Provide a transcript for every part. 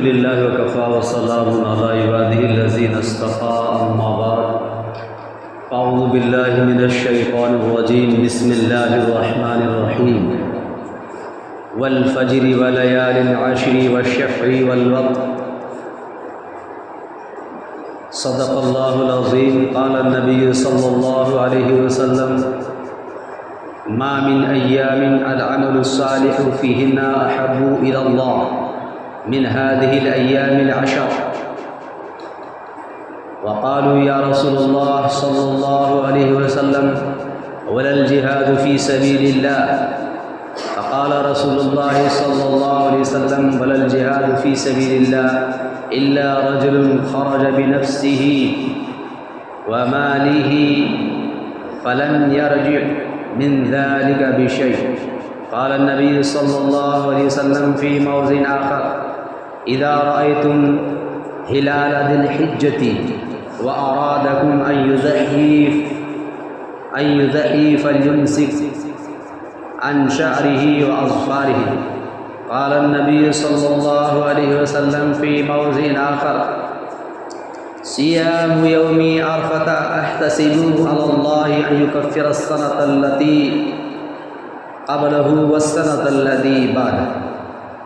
لله وكفى وسلام على عباده الذين اصطفى أما بعد أعوذ بالله من الشيطان الرجيم بسم الله الرحمن الرحيم والفجر وليال عشر والشفع والوتر صدق الله العظيم. قال النبي صلى الله عليه وسلم ما من أيام العمل الصالح فيهن أحب إلى الله من هذه الأيام العشر. وقالوا يا رسول الله صلى الله عليه وسلم ولا الجهاد في سبيل الله؟ فقال رسول الله صلى الله عليه وسلم ولا الجهاد في سبيل الله إلا رجل خرج بنفسه وماله فلم يرجع من ذلك بشيء. قال النبي صلى الله عليه وسلم في موضع آخر إذا رأيتم هلال ذي الحجة وأرادكم أن يضحي فليمسك عن شعره وأظفاره. قال النبي صلى الله عليه وسلم في موضع آخر صيام يوم عرفة أحتسب على الله أن يكفر السنة التي قبله والسنة التي بعده.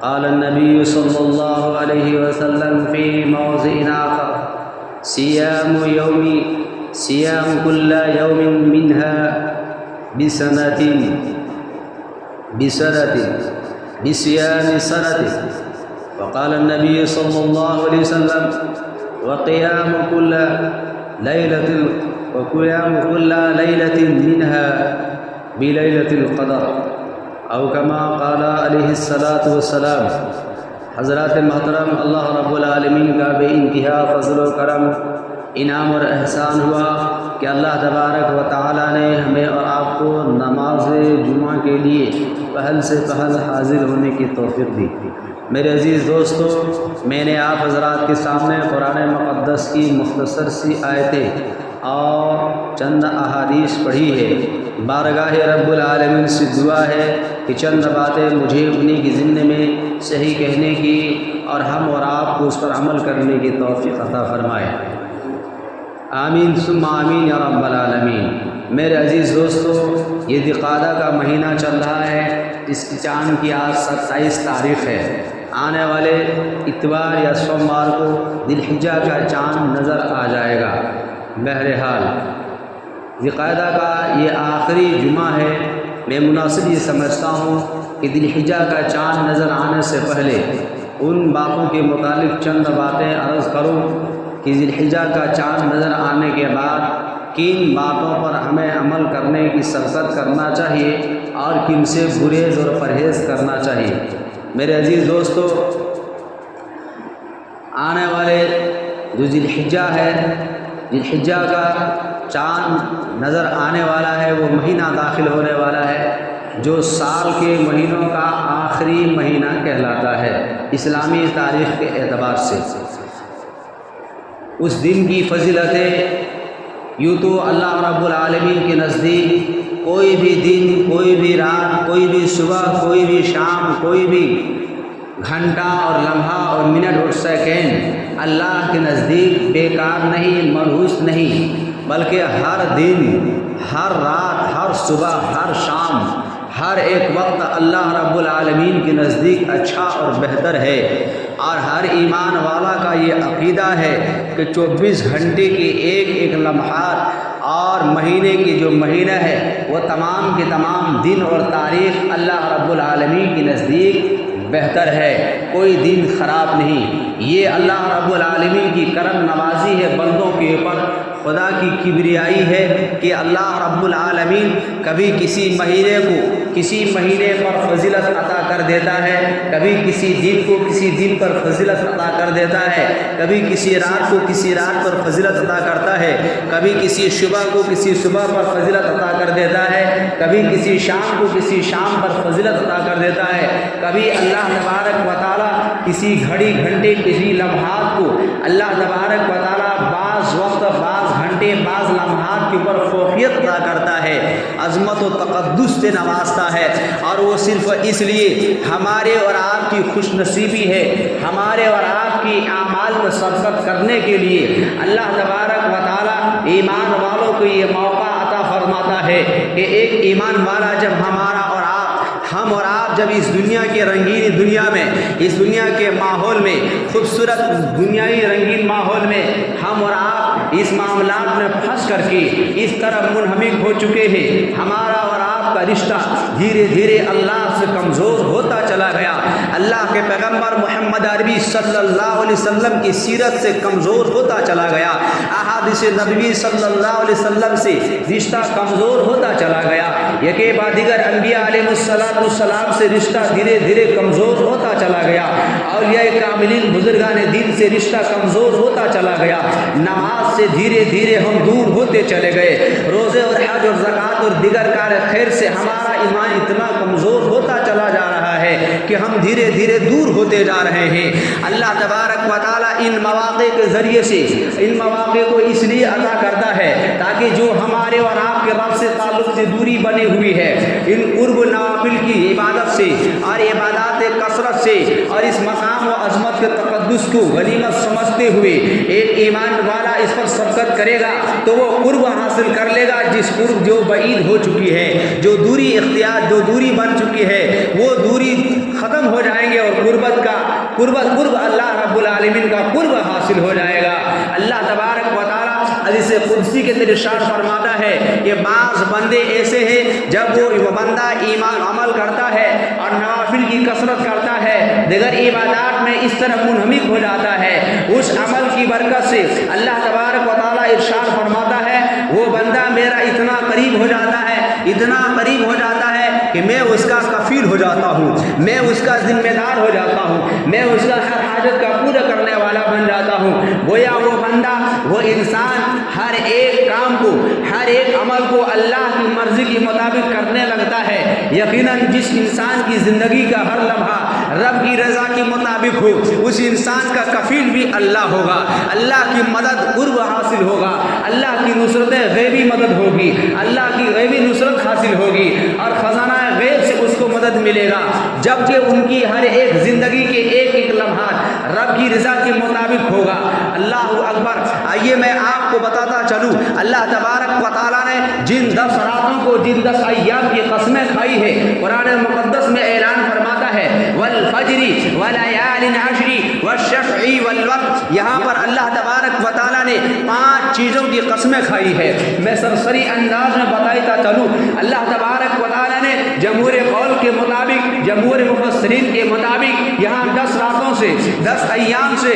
قال النبي صلى الله عليه وسلم في موضع آخر صيام كل يوم منها بصيام سنة. وقال النبي صلى الله عليه وسلم وقيام كل ليلة منها بليلة القدر او كما قال علیہ الصلاۃ والسلام. حضرات محترم، اللہ رب العالمین کا بے انتہا فضل و کرم، انعام اور احسان ہوا کہ اللہ تبارک و تعالی نے ہمیں اور آپ کو نماز جمعہ کے لیے پہل سے پہل حاضر ہونے کی توفیق دی. میرے عزیز دوستو، میں نے آپ حضرات کے سامنے قرآن مقدس کی مختصر سی آیتیں اور چند احادیث پڑھی ہے. بارگاہ رب العالمین سے دعا ہے کہ چند باتیں مجھے انہی کی ضمن میں صحیح کہنے کی اور ہم اور آپ کو اس پر عمل کرنے کی توفیق عطا فرمائے. آمین ثم آمین یا رب العالمین. میرے عزیز دوستو، یہ ذوالقعدہ کا مہینہ چل رہا ہے جس کی چاند کی آج 27 تاریخ ہے. آنے والے اتوار یا سوموار کو ذی الحجہ کا چاند نظر آ جائے گا. بہرحال ذوالقعدہ کا یہ آخری جمعہ ہے. میں مناسب یہ سمجھتا ہوں کہ ذی الحجہ کا چاند نظر آنے سے پہلے ان باتوں کے متعلق چند باتیں عرض کروں کہ ذی الحجہ کا چاند نظر آنے کے بعد کن باتوں پر ہمیں عمل کرنے کی سبقت کرنا چاہیے اور کن سے گریز اور پرہیز کرنا چاہیے. میرے عزیز دوستو، آنے والے جو ذی الحجہ ہے، ذی الحجہ کا چاند نظر آنے والا ہے، وہ مہینہ داخل ہونے والا ہے جو سال کے مہینوں کا آخری مہینہ کہلاتا ہے اسلامی تاریخ کے اعتبار سے. اس دن کی فضیلتیں یوں تو اللہ رب العالمین کے نزدیک کوئی بھی دن، کوئی بھی رات، کوئی بھی صبح، کوئی بھی شام، کوئی بھی گھنٹہ اور لمحہ اور منٹ اور سیکنڈ اللہ کے نزدیک بیکار نہیں، منحوس نہیں، بلکہ ہر دن، ہر رات، ہر صبح، ہر شام، ہر ایک وقت اللہ رب العالمین کے نزدیک اچھا اور بہتر ہے. اور ہر ایمان والا کا یہ عقیدہ ہے کہ 24 گھنٹے کے ایک ایک لمحات اور مہینے کی جو مہینہ ہے وہ تمام کے تمام دن اور تاریخ اللہ رب العالمین کے نزدیک بہتر ہے. کوئی دن خراب نہیں. یہ اللہ رب العالمین کی کرم نوازی ہے بندوں کے اوپر. خدا کی کبریائی ہے کہ اللہ رب العالمین کبھی کسی مہینے کو کسی مہینے پر فضیلت عطا کر دیتا ہے، کبھی کسی دن کو کسی دن پر فضیلت عطا کر دیتا ہے، کبھی کسی رات کو کسی رات پر فضیلت عطا کرتا ہے، کبھی کسی صبح کو کسی صبح پر فضیلت عطا کر دیتا ہے، کبھی کسی شام کو کسی شام پر فضیلت عطا کر دیتا ہے. کبھی اللہ تبارک و تعالی کسی گھڑی گھنٹے کسی لمحات کو اللہ تبارک و تعالیٰ بعض وقت بعض گھنٹے بعض لمحات کے اوپر فوقیت عطا کرتا ہے، عظمت و تقدس سے نوازتا ہے، اور وہ صرف اس لیے ہمارے اور آپ کی خوش نصیبی ہے، ہمارے اور آپ کی اعمال کو سبقت کرنے کے لیے اللہ تبارک و تعالیٰ ایمان والوں کو یہ موقع عطا فرماتا ہے کہ ایک ایمان والا جب ہم اور آپ جب اس دنیا کے رنگین دنیا میں، اس دنیا کے ماحول میں، خوبصورت دنیائی رنگین ماحول میں ہم اور آپ اس معاملات میں پھنس کر کے اس طرح منہمک ہو چکے ہیں، ہمارا اور آپ کا رشتہ دھیرے دھیرے اللہ سے کمزور ہوتا چلا گیا، اللہ کے پیغمبر محمد عربی صلی اللہ علیہ وسلم کی سیرت سے کمزور ہوتا چلا گیا، احادیث نبوی صلی اللہ علیہ وسلم سے رشتہ کمزور ہوتا چلا گیا، یکے بعد دیگر انبیاء علیہ السلام سے رشتہ دھیرے دھیرے کمزور ہوتا چلا گیا، اولیاء کاملین بزرگان دین سے رشتہ کمزور ہوتا چلا گیا، نماز سے دھیرے دھیرے ہم دور ہوتے چلے گئے، روزے اور حج اور زکوٰۃ اور دیگر کار خیر سے ہمارا ایمان اتنا کمزور ہوتا چلا جا رہا ہے کہ ہم دھیرے دھیرے دور ہوتے جا رہے ہیں۔ اللہ تبارک و تعالیٰ ان مواقع کے ذریعے سے ان مواقع کو اس لیے عطا کرتا ہے تاکہ جو ہمارے اور آپ کے رب سے تعلق سے دوری بنی ہوئی ہے، ان قرب نوافل کی عبادت سے اور عبادات کثرت سے اور اس مقام و عظمت کے تقدس کو غنیمت سمجھتے ہوئے ایک ایمان والا اس پر سبقت کرے گا تو وہ قرب حاصل کر لے گا، جس قرب جو بعید ہو چکی ہے، جو دوری اختیار جو دوری بن چکی ہے وہ دوری ختم ہو جائیں گے، اور قرب اللہ رب العالمین کا قرب حاصل ہو جائے گا۔ اللہ تبارک و تعالیٰ حدیث قدسی کے اندر ارشاد فرماتا ہے کہ بعض بندے ایسے ہیں جب وہ بندہ ایمان عمل کرتا ہے اور نوافل کی کثرت کرتا ہے، دیگر عبادات میں اس طرح منہمک ہو جاتا ہے، اس عمل کی برکت سے اللہ تبارک و تعالیٰ ارشاد فرماتا ہے وہ بندہ میرا اتنا قریب ہو جاتا ہے، اتنا قریب ہو جاتا ہے کہ میں اس کا کفیل ہو جاتا ہوں، میں اس کا ذمہ دار ہو جاتا ہوں، میں اس کا ہر حاجت کا پورا کرنے والا بن جاتا ہوں۔ گویا وہ بندہ، وہ انسان ہر ایک کام کو، ہر ایک عمل کو اللہ کی مرضی کے مطابق کرنے لگتا ہے۔ یقیناً جس انسان کی زندگی کا ہر لمحہ رب کی رضا کے مطابق ہو، اس انسان کا کفیل بھی اللہ ہوگا، اللہ کی مدد قرب حاصل ہوگا، اللہ کی نصرت غیبی مدد ہوگی، اللہ کی غیبی نصرت حاصل ہوگی، اور خزانہ غیب سے اس کو مدد ملے گا، جبکہ ان کی ہر ایک زندگی کے ایک ایک لمحات رب کی رضا کے مطابق ہوگا۔ اللہ اکبر۔ آئیے میں آپ کو بتاتا چلوں، اللہ تبارک و تعالیٰ نے جن 10 راتوں کو، جن 10 ایام کی قسمیں کھائی ہے، قرآن مقدس میں اعلان فرماتا ہے والفجر ولیال عشر والشفع والوتر، یہاں پر اللہ تبارک و تعالیٰ نے 5 چیزوں کی قسمیں کھائی ہے۔ میں سرسری انداز میں بتاتا چلوں، اللہ تبارک و تعالیٰ نے جمہور قول کے مطابق، جمہور مفسرین کے مطابق یہاں 10 راتوں سے، 10 ایام سے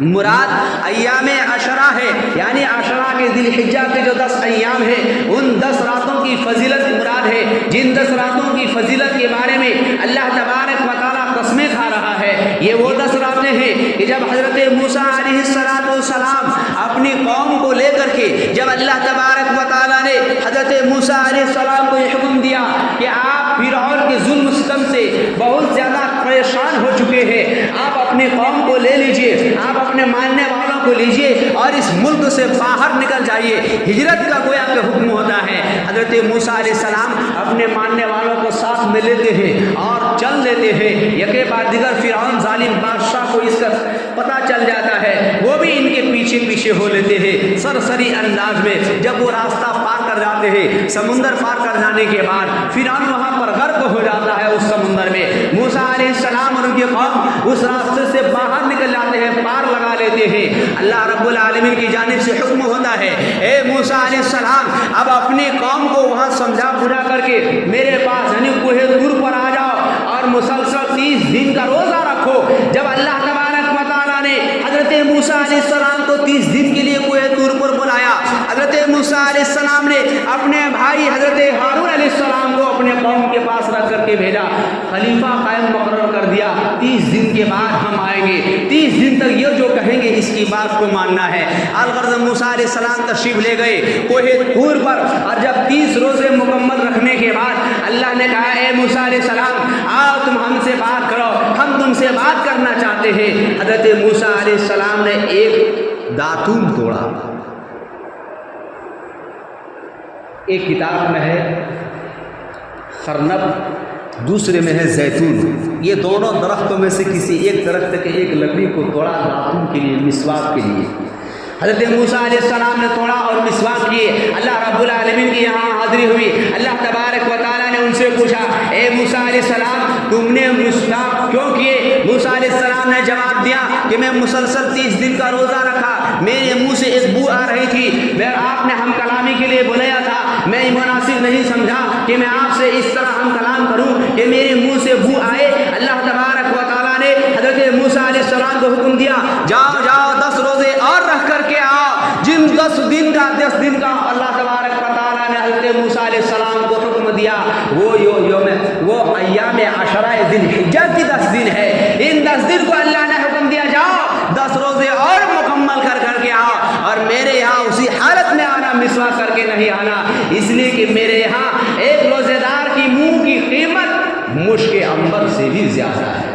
مراد ایام عشرہ ہے، یعنی عشرہ کے ذی الحجہ کے جو 10 ایام ہیں ان 10 راتوں کی فضیلت مراد ہے۔ جن 10 راتوں کی فضیلت کے بارے میں اللہ تبارک و تعالیٰ قسمیں کھا رہا ہے، یہ وہ 10 راتیں ہیں کہ جب حضرت موسیٰ علیہ السلام اپنی قوم کو لے کر کے، جب اللہ تبارک و تعالیٰ نے حضرت موسیٰ علیہ السلام کو یہ حکم دیا کہ آپ فرعون کے ظلم ستم سے بہت زیادہ پریشان ہو چکے ہیں، آپ اپنی قوم کو لے لیجئے، آپ اپنے ماننے والوں کو لیجئے اور اس ملک سے باہر نکل جائیے، ہجرت کا گویا کہ حکم ہوتا ہے۔ حضرت موسیٰ علیہ السلام اپنے ماننے والوں کو ساتھ میں لیتے ہیں اور چل لیتے ہیں، یکے بعد دیگر فرعون ظالم بادشاہ کو اس کا پتہ چل جاتا ہے، وہ بھی ان کے پیچھے پیچھے ہو لیتے ہیں۔ سرسری انداز میں جب وہ راستہ پار کر جاتے ہیں، سمندر پار کر جانے کے بعد فرعون وہاں پر غرق ہو جاتا ہے اس سمندر میں، موسیٰ علیہ السلام اور ان کی قوم اس راستے سے باہر نکل جاتے ہیں، پار لگا لیتے ہیں۔ اللہ رب العالمین کی جانب سے حکم ہوتا ہے اے موسیٰ علیہ السلام اب اپنی قوم کو وہاں سمجھا بجھا کر کے میرے پاس یعنی کوہ طور پر آ جاؤ اور مسلسل 30 دن کا روزہ رکھو۔ جب اللہ تبارک و تعالیٰ نے حضرت موسیٰ علیہ السلام کو 30 دن کے لیے کوہ طور پر بلایا، حضرت موسیٰ علیہ السلام نے اپنے بھائی حضرت ہارون علیہ السلام کو اپنے قوم کے پاس رکھ کر کے بھیجا، خلیفہ قائم مقرر کر دیا، 30 دن کے بعد ہم آئیں گے، 30 دن تک یہ جو کہیں گے اس کی بات کو ماننا ہے۔ الغرض موسیٰ علیہ السلام تشریف لے گئے کوہ طور پر، اور جب 30 روزے مکمل رکھنے کے بعد اللہ نے کہا اے موسیٰ علیہ السلام آؤ تم ہم سے بات کرو، ہم تم سے بات کرنا چاہتے ہیں۔ حضرت موسیٰ علیہ السلام نے ایک داتون توڑا۔ ایک کتاب میں ہے خرنب، دوسرے میں ہے زیتون، یہ دونوں درختوں میں سے کسی ایک درخت کے ایک لکڑی کو توڑا داتون کے لیے، مسواک کے لیے۔ حضرت موسیٰ علیہ السلام نے توڑا اور مسواک کیے۔ اللہ رب العالمین کی یہاں حاضری ہوئی۔ اللہ تبارک و تعالیٰ نے ان سے پوچھا، اے موسیٰ علیہ السلام تم نے مسواک کیوں کیے؟ موسیٰ علیہ السلام نے جواب دیا کہ میں مسلسل 30 دن کا روزہ رکھا، میرے منہ سے ایک بو آ رہی تھی، میں آپ نے ہم کلامی کے لیے بلایا تھا، میں مناسب نہیں سمجھا کہ میں آپ سے اس طرح ہم کلام کروں کہ میرے منہ سے بو آئے۔ اللہ تبارک و تعالیٰ نے حضرت موسیٰ علیہ السلام کو حکم دیا، جاؤ 10 روزے اور رکھ کر کے آؤ۔ جن 10 دن کا اللہ تبارک و تعالیٰ نے حضرت موسیٰ علیہ السلام کو حکم دیا، وہ ایام عشرہ ذی الحجہ کی 10 دن ہے۔ ان 10 دن کو اللہ نے حکم دیا، جاؤ 10 روزے اور مکمل کر کے آؤ، اور میرے یہاں اسی حالت میں آنا، مسواک کر کے نہیں آنا، اس لیے کہ میرے یہاں ایک روزے دار کی منہ کی قیمت مشک عنبر سے بھی زیادہ ہے۔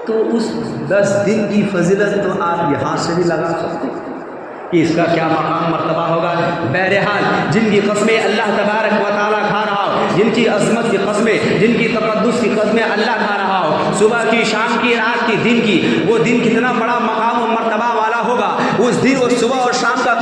تو اس 10 دن کی فضیلت تو آپ یہاں سے بھی لگا سکتے ہیں کہ اس کا کیا مقام مرتبہ ہوگا۔ بہرحال جن کی قسمیں اللہ تبارک و تعالیٰ کھا رہا ہو، جن کی عظمت کی قسمیں، جن کی تقدس کی قسمیں اللہ کھا رہا ہو، صبح کی، شام کی، رات کی، دن کی، وہ دن کتنا بڑا مقام و مرتبہ والا ہوگا، اس دن اور صبح اور شام کا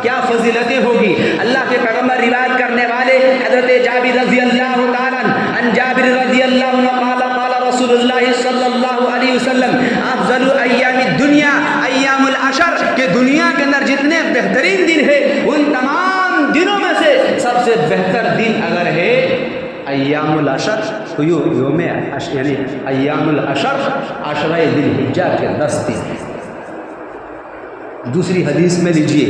کیا فضیلتیں ہوگی۔ اللہ کے پیغمبر روایت کرنے والے حضرت جابر رضی اللہ تعالیٰ عن جابر رضی اللہ عنہ قال رسول اللہ صلی اللہ علیہ وسلم افضل ایام الدنیا ایام العشر، کہ دنیا کے اندر جتنے بہترین دن ہے ان تمام دنوں میں سے سب سے بہتر دن اگر ہے ایام العشر تو یوم یعنی ایام العشر، عشرہ ذی الحجہ کے 10 دن۔ دوسری حدیث میں لیجئے،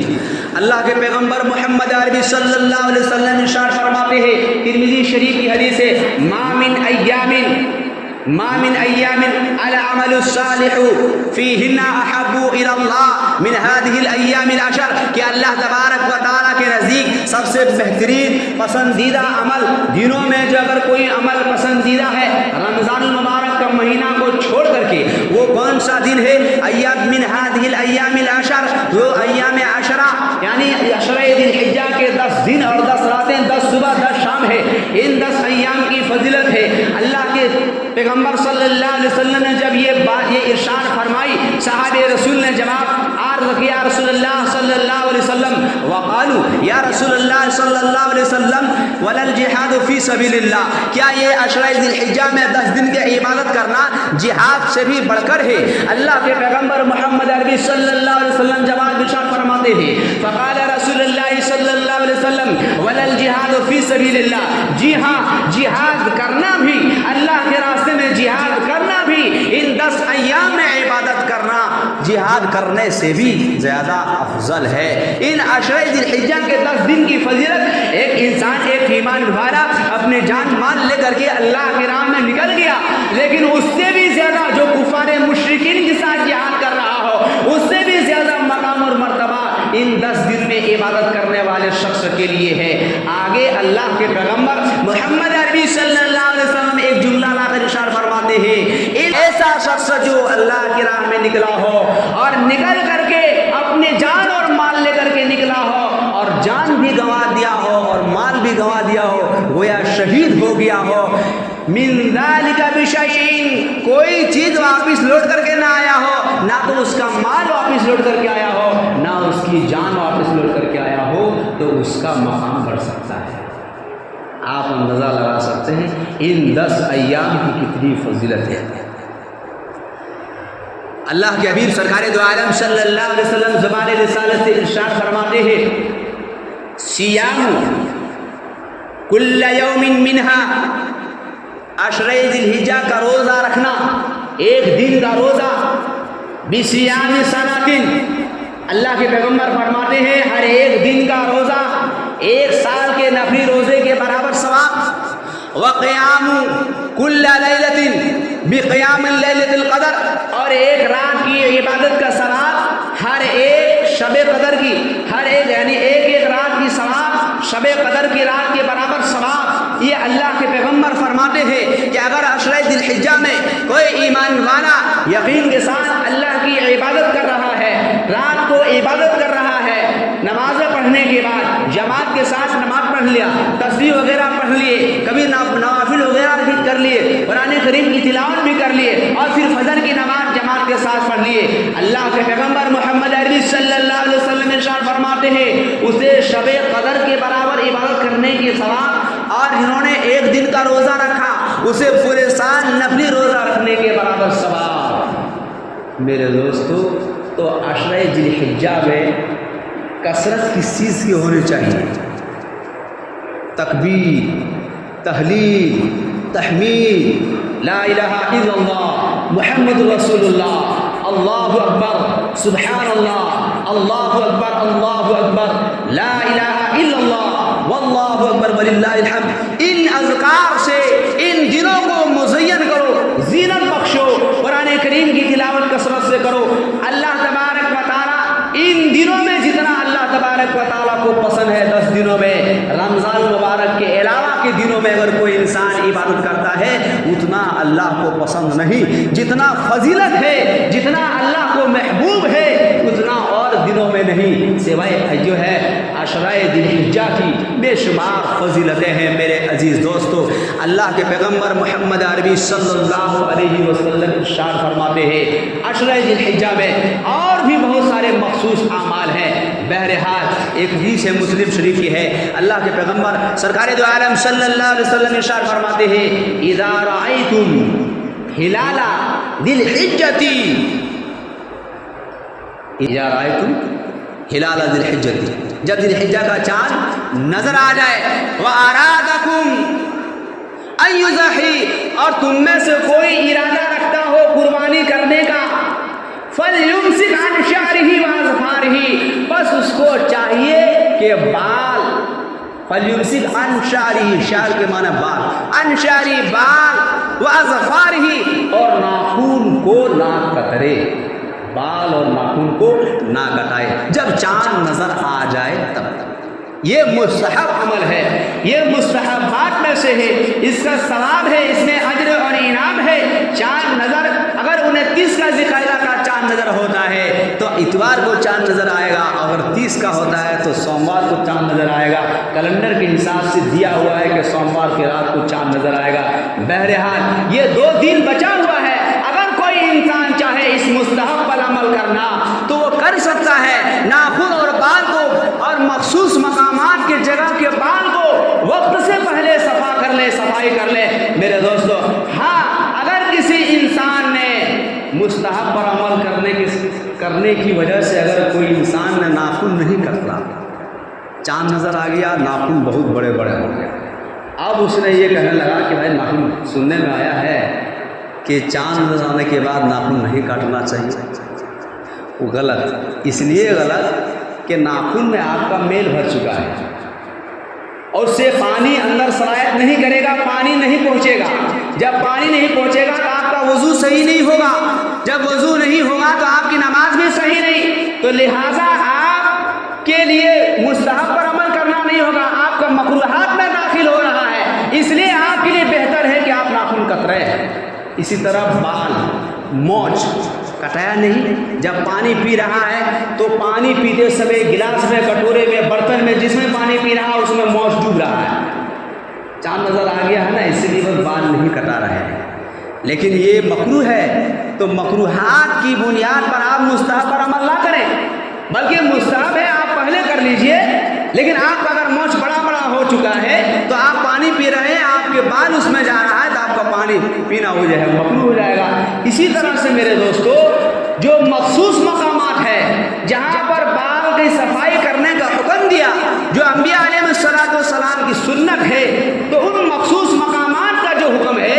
اللہ کے پیغمبر محمد عربی صلی اللہ علیہ وسلم ارشاد فرماتے ہیں، ترمذی شریف کی حدیث ہے، ما من ایام العمل الصالح فیہن احب الی اللہ من هذه الایام العشر، کہ اللہ تبارک و تعالیٰ کے نزدیک سب سے بہترین پسندیدہ عمل دنوں میں جو اگر کوئی عمل پسندیدہ ہے رمضان المبارک کا مہینہ کو چھوڑ کر کے، وہ کون سا دن ہے؟ ایام من هذه الایام العشر، وہ ایام عشرہ یعنی عشرہ ذی الحجہ کے 10 دن اور 10 راتیں، 10 صبح 10 شام ہے۔ ان 10 ایام کی فضیلت ہے۔ اللہ کے پیغمبر صلی اللہ علیہ وسلم نے جب یہ ارشاد فرمائی، صحابہ رسول نے جواب عرض کیا، رسول اللہ صلی اللہ علیہ وسلم وقالوا یا رسول اللہ صلی اللہ علیہ وسلم ولا الجہاد فی سبیل اللہ، کیا یہ عشرہ ذی الحجہ میں 10 دن کی عبادت کرنا جہاد سے بھی بڑھ کر ہے؟ اللہ کے پیغمبر محمد عربی صلی اللہ علیہ وسلم جواب ارشاد فرماتے ہیں، فقال رسول اللہ صلی اللہ علیہ وسلم ولا الجہاد فی سبیل اللہ، جی ہاں جہاد کرنا بھی، اللہ کے راستے میں جہاد کرنا بھی، ان 10 ایام میں عبادت کرنا جہاد کرنے سے بھی زیادہ افضل ہے۔ ان عشرہ ذی الحجہ کے 10 دن کی فضیلت، ایک انسان ایک ایمان والا اپنے جان مال لے کر کے اللہ کی راہ میں نکل گیا، لیکن اس سے بھی زیادہ جو کفار مشرکین کے ساتھ جہاد کر رہا ہو، اس سے بھی زیادہ مقام اور مرتبہ ان 10 دن میں عبادت کرنے والے شخص کے لیے ہے۔ آگے اللہ کے پیغمبر محمد عربی صلی اللہ علیہ وسلم ایک جملہ لا کر ارشاد فرماتے ہیں، ایک ایسا شخص جو اللہ کی راہ میں نکلا ہو اور نکل کر کے اپنے جان اور مال لے کر کے نکلا ہو اور جان بھی گنوا دیا ہو اور مال بھی گنوا دیا ہو، گویا شہید ہو گیا ہو، من ذالک بشیء، کوئی چیز واپس لوٹ کر کے نہ آیا ہو، نہ تو اس کا مال واپس لوٹ کر کے آیا ہو، نہ اس کی جان واپس لوٹ کر کے آیا ہو، تو اس کا مقام بڑھ سکتا ہے۔ آپ اندازہ لگا سکتے ہیں ان 10 ایام کی کتنی فضیلت ہے۔ اللہ کے حبیب سرکار دو عالم صلی اللہ علیہ وسلم زبان رسالت سے ارشاد فرماتے ہیں، سیام کل یوم منہا، عشرہ ذی الحجہ کا روزہ رکھنا، ایک دن کا روزہ، بسیام سنۃ، اللہ کے پیغمبر فرماتے ہیں ہر ایک دن کا روزہ 1 سال کے نفلی روزے کے برابر ثواب، وقیام کل لیلۃ بقیام لیلۃ القدر، اور ایک رات کی عبادت کا ثواب ہر ایک شب قدر کی، ہر ایک یعنی ایک رات کی ثواب شب قدر کی رات کے برابر ثواب۔ یہ اللہ کے پیغمبر فرماتے ہیں کہ اگر عشرہ ذی الحجہ میں کوئی ایمان والا یقین کے ساتھ اللہ کی عبادت کر رہا ہے، رات کو عبادت کر رہا ہے، نمازیں پڑھنے کے بعد جماعت کے ساتھ نماز پڑھ لیا، تسبیح وغیرہ پڑھ لیے، کبھی نوافل وغیرہ بھی کر لیے، قرآن کریم کی تلاوت بھی کر لیے، اور پھر فجر کی نماز جماعت کے ساتھ پڑھ لیے۔ اللہ کے پیغمبر محمد عربی صلی اللہ علیہ وسلم ارشاد فرماتے ہیں اسے شب قدر کے برابر عبادت کرنے کے ثواب، اور جنہوں نے ایک دن کا روزہ رکھا اسے پورے سال نفلی روزہ رکھنے کے برابر ثواب۔ میرے دوستو، تو عشرہ ذی الحجہ میں کثرت کس چیز کی ہونی چاہیے؟ تکبیر، تحلیل، تحمید، لا الہ الا اللہ محمد رسول اللہ، اللہ اکبر، سبحان اللہ، اللہ اکبر، اللہ اکبر، لا الہ الا اللہ واللہ اکبر وللہ الحمد۔ ان اذکار سے ان دنوں کو مزین کرو، زینت بخشو، قرآن کریم کی تلاوت کثرت سے کرو۔ اللہ تبارک و تعالیٰ ان دنوں میں جتنا اللہ تبارک و تعالیٰ کو پسند ہے 10 دنوں میں، رمضان مبارک کے علاوہ کے دنوں میں اگر کوئی انسان عبادت کرتا ہے اتنا اللہ کو پسند نہیں، جتنا فضیلت ہے، جتنا اللہ کو محبوب ہے اتنا اور دنوں میں نہیں، سوائے جو ہے عشرہ ذی الحجہ کی بے شمار فضیلتیں ہیں۔ میرے عزیز دوستو، اللہ کے پیغمبر محمد عربی صلی اللہ علیہ وسلم ارشاد فرماتے ہیں عشرہ ذی الحجہ میں اور بھی بہت سارے مخصوص اعمال ہیں۔ بہرحال ایک حدیث ہے مسلم شریف کی ہے، اللہ کے پیغمبر سرکار دو عالم صلی اللہ علیہ وسلم ارشاد فرماتے ہیں اذا رأیتم ہلال ذی الحجہ، اذا رأیتم ہلال ذی الحجہ، جب ذی الحجہ کا چاند نظر آ جائے، وَأَرَادَكُمْ أَن يُضَحِّيَ، اور تم میں سے کوئی ارادہ رکھتا ہو قربانی کرنے کا، فَلْيُمْسِكْ عَنْ شَعْرِهِ وَأَظْفَارِهِ، بس اس کو چاہیے کہ بال، فَلْيُمْسِكْ عَنْ شَعْرِهِ، شعر کے معنی بال، عَنْ شَعْرِهِ بال، وَأَظْفَارِهِ اور ناخن کو نہ کترے، بال اور ناخن کو نہ کٹائے جب چاند نظر آ جائے تب۔ یہ مستحب عمل ہے، یہ مستحبات میں سے ہے، اس کا ثواب ہے، اس میں اجر اور انعام ہے۔ چاند نظر اگر 29 کا ذی القعدہ کا چاند نظر ہوتا ہے تو اتوار کو چاند نظر آئے گا، اگر 30 کا ہوتا ہے تو سوموار کو چاند نظر آئے گا، کیلنڈر کے حساب سے دیا ہوا ہے کہ سوموار کی رات کو چاند نظر آئے گا۔ بہرحال یہ 2 دن بچا ہوا ہے، اگر کوئی انسان چاہے اس مستحب پر عمل کرنا تو وہ کر سکتا ہے، ناخن اور بال کو اور مخصوص مقامات کے جگہ کے بال کو وقت سے پہلے صفا کر لے، صفائی کر لے۔ میرے دوستو، ہاں اگر کسی انسان نے مستحب پر عمل کرنے کی وجہ سے اگر کوئی انسان نے ناخن نہیں کٹتا، چاند نظر آ گیا، ناخن بہت بڑے بڑے ہو گئے، اب اس نے یہ کہنے لگا کہ بھائی ناخن سننے میں آیا ہے کہ چاند نظر آنے کے بعد ناخن نہیں کاٹنا چاہیے، وہ غلط، اس لیے غلط کہ ناخن میں آپ کا میل بھر چکا ہے اور اس سے پانی اندر سرایت نہیں کرے گا، پانی نہیں پہنچے گا، جب پانی نہیں پہنچے گا تو آپ کا وضو صحیح نہیں ہوگا، جب وضو نہیں ہوگا تو آپ کی نماز بھی صحیح نہیں، تو لہٰذا آپ کے لیے مستحب پر عمل کرنا نہیں ہوگا، آپ کا مکروہات میں داخل ہو رہا ہے، اس لیے آپ کے لیے بہتر ہے کہ آپ ناخن کترائیں۔ اسی طرح بال، مونچھ کٹایا نہیں، جب پانی پی رہا ہے تو پانی پیتے سمے گلاس میں، کٹورے میں، برتن میں، جس میں پانی پی رہا ہے اس میں مونچھ ڈوب رہا ہے، چاند نظر آ گیا ہے نا، اسی لیے وہ بال نہیں کٹا رہے ہیں، لیکن یہ مکروہ ہے، تو مکروہات کی بنیاد پر آپ مستحب پر عمل نہ کریں، بلکہ مستحب ہے آپ پہلے کر لیجئے، لیکن آپ کا اگر مونچھ بڑا بڑا ہو چکا ہے تو آپ پانی پی رہے ہیں، آپ کے بال اس میں جا رہا ہے تو آپ کا پانی پینا ہو جائے گا، مکروہ ہو جائے گا۔ اسی طرح سے میرے دوستو، جو مخصوص مقامات ہے جہاں پر بال کی صفائی کرنے کا حکم دیا، جو انبیاء علیہ السلام کی سنت ہے، تو ان مخصوص مقامات کا جو حکم ہے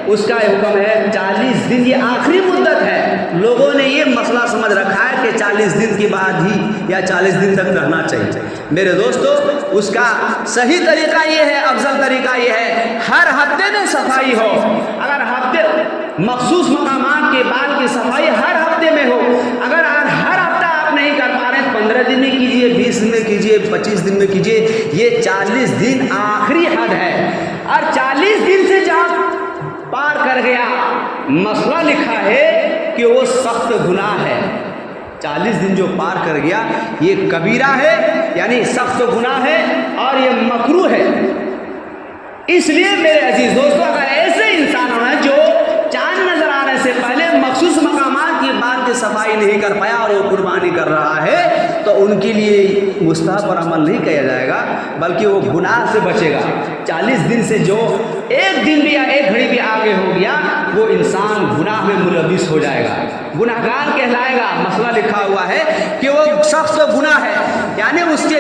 اس کا حکم ہے 40 دن، یہ آخری مدت ہے۔ لوگوں نے یہ مسئلہ سمجھ رکھا ہے کہ 40 دن کے بعد ہی یا 40 دن تک رہنا چاہیے۔ میرے دوستو، اس کا صحیح طریقہ یہ ہے، افضل طریقہ یہ ہے ہر ہفتے میں صفائی ہو، اگر ہفتے مخصوص مقامات کے بال کی صفائی ہر ہفتے میں ہو، اگر ہر ہفتہ آپ نہیں کر پا رہے ہیں 15 دن میں کیجئے، 20 دن میں کیجئے، 25 دن میں کیجئے، یہ 40 دن آخری حد ہے، اور 40 دن سے جہاں پار کر گیا مسئلہ لکھا ہے کہ وہ سخت گناہ ہے. 40 دن جو پار کر گیا یہ کبیرہ ہے، یعنی سخت گناہ ہے اور یہ مکروہ ہے. اس لیے میرے عزیز دوستو، اگر ایسے انسان ہونا جو چاند نظر آنے سے پہلے مخصوص مقامات کی بال کی صفائی نہیں کر پایا اور وہ قربانی کر رہا ہے، تو ان کے لیے مستحب پر عمل نہیں کیا جائے گا، بلکہ وہ گناہ سے بچے گا. 40 دن سے جو ایک دن بھی یا ایک گھڑی بھی آگے ہو گیا وہ انسان گناہ میں ملوث ہو جائے گا، گناہ گار کہلائے گا. مسئلہ لکھا ہوا ہے کہ وہ سخت گناہ ہے، یعنی اس کے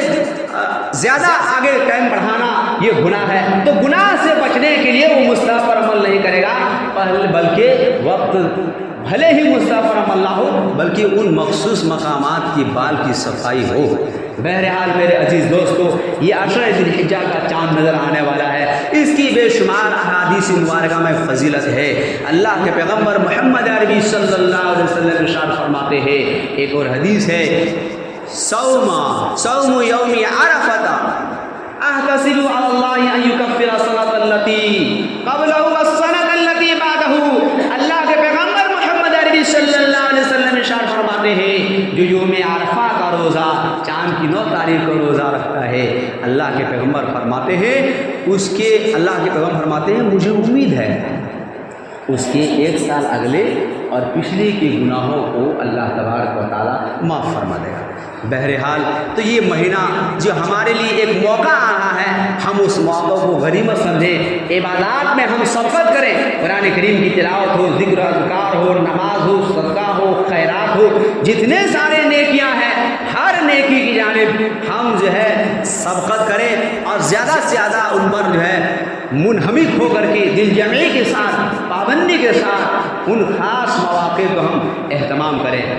زیادہ آگے ٹائم بڑھانا یہ گناہ ہے. تو گناہ سے بچنے کے لیے وہ مستحب پر عمل نہیں کرے گا، بلکہ وقت بھلے ہی مستحب پر عمل نہ ہو بلکہ ان مخصوص مقامات کی بال کی صفائی ہو. بہرحال میرے عزیز دوستو، یہ 10 ذی الحجہ کا چاند نظر آنے والا ہے. اس کی بے شمار احادیث مبارکہ میں فضیلت ہے. اللہ کے پیغمبر محمد عربی صلی اللہ علیہ وسلم ارشاد فرماتے ہیں، ایک اور حدیث ہے، صوم یوم عرفہ احتسب علی اللہ ان یکفر السنۃ التي قبلہ والسنۃ التي بعدہ. اللہ کے پیغمبر محمد عربی صلی اللہ علیہ وسلم ارشاد فرماتے ہیں، جو یوم عرفہ کا روزہ چاند کی 9 تاریخ کو روزہ رکھتا ہے، اللہ کے پیغمبر فرماتے ہیں اللہ کے پیغمبر فرماتے ہیں مجھے امید ہے اس کے 1 سال اگلے اور پچھلے کے گناہوں کو اللہ تبارک و تعالیٰ معاف فرما دے گا. بہرحال تو یہ مہینہ جو ہمارے لیے ایک موقع آ رہا ہے، ہم اس موقع کو غنیمت سمجھیں، عبادات میں ہم سبقت کریں. قرآن کریم کی تلاوت ہو، ذکر اذکار ہو، نماز ہو، صدقہ ہو، خیرات ہو، جتنے سارے نیکیاں ہیں ہر نیکی کی جانب ہم جو ہے سبقت کریں اور زیادہ سے زیادہ ان پر جو ہے منہمک ہو کر کے دل جمعی کے ساتھ، پابندی کے ساتھ ان خاص مواقع کو ہم اہتمام کریں.